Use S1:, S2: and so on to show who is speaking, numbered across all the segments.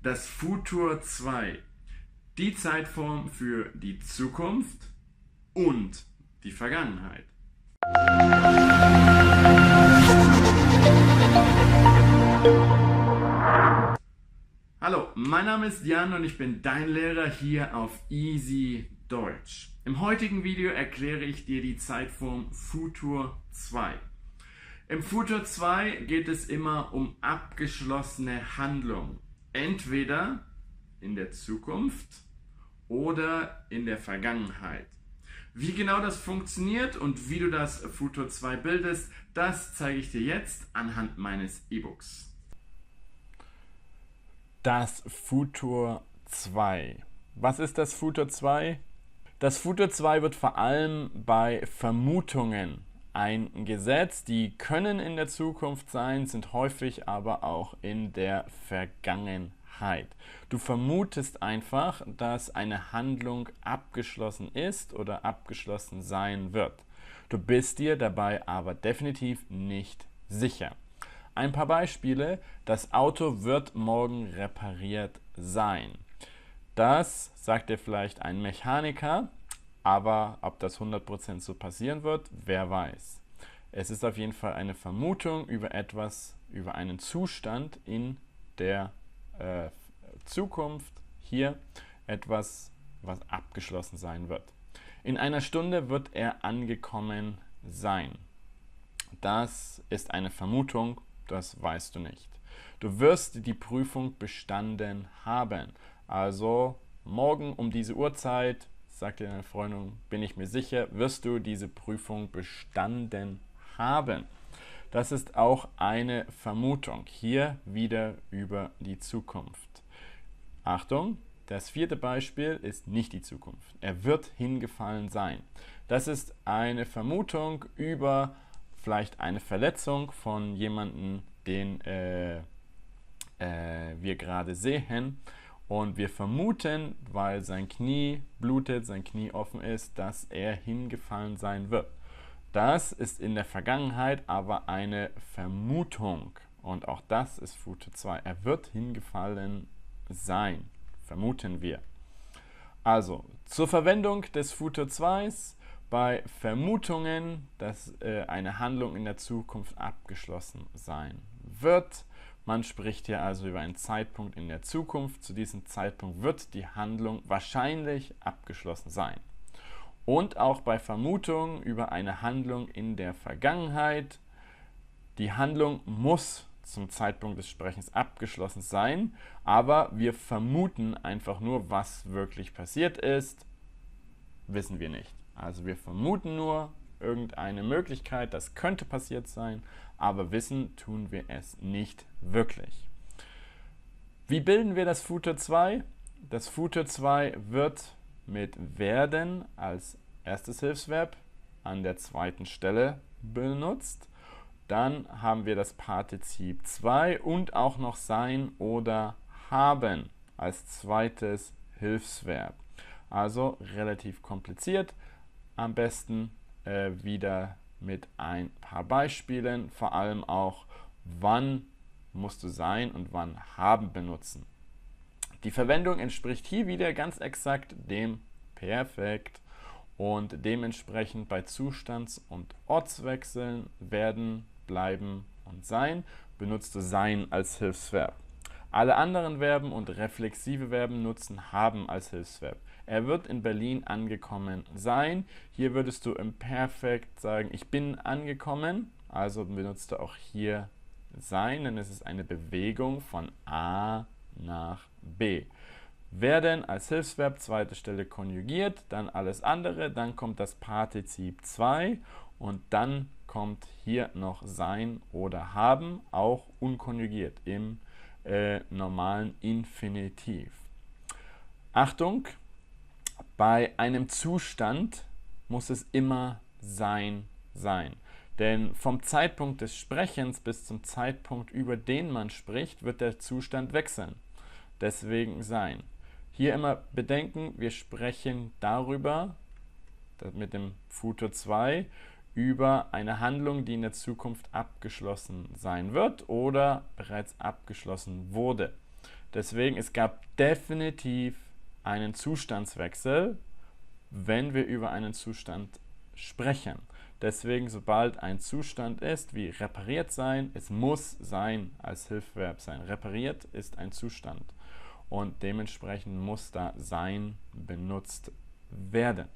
S1: Das Futur 2, die Zeitform für die Zukunft und die Vergangenheit. Hallo, mein Name ist Jan und ich bin dein Lehrer hier auf Easy Deutsch. Im heutigen Video erkläre ich dir die Zeitform Futur 2. Im Futur 2 geht es immer um abgeschlossene Handlung. Entweder in der Zukunft oder in der Vergangenheit. Wie genau das funktioniert und wie du das Futur 2 bildest, das zeige ich dir jetzt anhand meines E-Books.
S2: Das Futur 2. Was ist das Futur 2? Das Futur 2 wird vor allem bei Vermutungen eingesetzt. Die können in der Zukunft sein, sind häufig aber auch in der Vergangenheit. Du vermutest einfach, dass eine Handlung abgeschlossen ist oder abgeschlossen sein wird. Du bist dir dabei aber definitiv nicht sicher. Ein paar Beispiele. Das Auto wird morgen repariert sein. Das sagt dir vielleicht ein Mechaniker, aber ob das 100% so passieren wird, wer weiß. Es ist auf jeden Fall eine Vermutung über etwas, über einen Zustand in der Zukunft, hier etwas, was abgeschlossen sein wird. In einer Stunde wird er angekommen sein. Das ist eine Vermutung, das weißt du nicht. Du wirst die Prüfung bestanden haben. Also morgen um diese Uhrzeit, sagt dir deine Freundin, bin ich mir sicher, wirst du diese Prüfung bestanden haben. Das ist auch eine Vermutung, hier wieder über die Zukunft. Achtung, das vierte Beispiel ist nicht die Zukunft. Er wird hingefallen sein. Das ist eine Vermutung über vielleicht eine Verletzung von jemandem, den wir gerade sehen. Und wir vermuten, weil sein Knie blutet, sein Knie offen ist, dass er hingefallen sein wird. Das ist in der Vergangenheit aber eine Vermutung. Und auch das ist Futur 2. Er wird hingefallen sein, vermuten wir. Also, zur Verwendung des Futur 2s bei Vermutungen, dass eine Handlung in der Zukunft abgeschlossen sein wird. Man spricht hier also über einen Zeitpunkt in der Zukunft. Zu diesem Zeitpunkt wird die Handlung wahrscheinlich abgeschlossen sein. Und auch bei Vermutungen über eine Handlung in der Vergangenheit. Die Handlung muss zum Zeitpunkt des Sprechens abgeschlossen sein, aber wir vermuten einfach nur, was wirklich passiert ist, wissen wir nicht. Also wir vermuten nur irgendeine Möglichkeit, das könnte passiert sein, aber wissen tun wir es nicht wirklich. Wie bilden wir das Futur 2? Das Futur 2 wird mit werden als erstes Hilfsverb an der zweiten Stelle benutzt. Dann haben wir das Partizip 2 und auch noch sein oder haben als zweites Hilfsverb. Also relativ kompliziert. Am besten wieder mit ein paar Beispielen, vor allem auch, wann musst du sein und wann haben benutzen. Die Verwendung entspricht hier wieder ganz exakt dem Perfekt und dementsprechend bei Zustands- und Ortswechseln werden, bleiben und sein benutzt du sein als Hilfsverb. Alle anderen Verben und reflexive Verben nutzen haben als Hilfsverb. Er wird in Berlin angekommen sein. Hier würdest du im Perfekt sagen, ich bin angekommen. Also benutzt du auch hier sein, denn es ist eine Bewegung von A nach B. Werden als Hilfsverb, zweite Stelle konjugiert, dann alles andere, dann kommt das Partizip 2 und dann kommt hier noch sein oder haben, auch unkonjugiert im normalen Infinitiv. Achtung, bei einem Zustand muss es immer sein. Denn vom Zeitpunkt des Sprechens bis zum Zeitpunkt, über den man spricht, wird der Zustand wechseln. Deswegen sein. Hier immer bedenken, wir sprechen darüber, mit dem Futur 2, über eine Handlung, die in der Zukunft abgeschlossen sein wird oder bereits abgeschlossen wurde. Deswegen, es gab definitiv einen Zustandswechsel, wenn wir über einen Zustand sprechen. Deswegen, sobald ein Zustand ist, wie repariert sein, es muss sein als Hilfsverb sein. Repariert ist ein Zustand und dementsprechend muss da sein benutzt werden.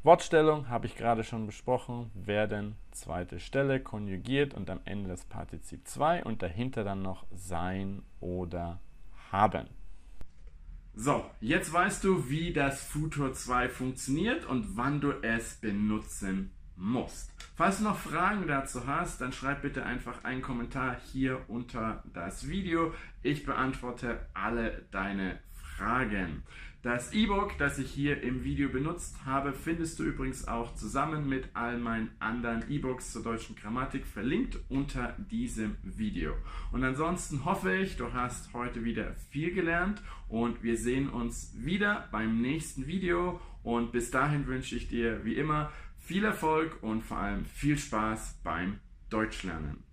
S2: Wortstellung habe ich gerade schon besprochen, werden, zweite Stelle, konjugiert und am Ende das Partizip 2 und dahinter dann noch sein oder haben.
S1: So, jetzt weißt du, wie das Futur 2 funktioniert und wann du es benutzen musst. Falls du noch Fragen dazu hast, dann schreib bitte einfach einen Kommentar hier unter das Video. Ich beantworte alle deine Fragen. Das E-Book, das ich hier im Video benutzt habe, findest du übrigens auch zusammen mit all meinen anderen E-Books zur deutschen Grammatik verlinkt unter diesem Video. Und ansonsten hoffe ich, du hast heute wieder viel gelernt und wir sehen uns wieder beim nächsten Video. Und bis dahin wünsche ich dir wie immer viel Erfolg und vor allem viel Spaß beim Deutschlernen.